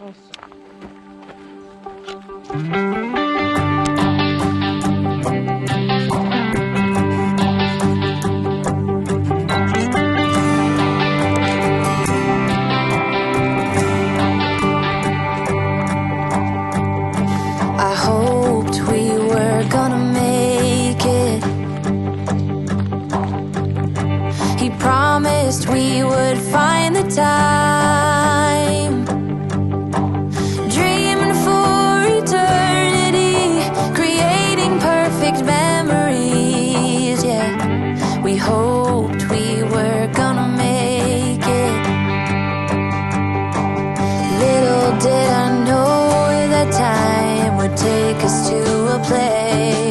Awesome. I hoped we were gonna make it. He promised we would find the time, dreaming for eternity, creating perfect memories. Yeah, we hoped we were gonna make it. Little did I know that time would take us to a place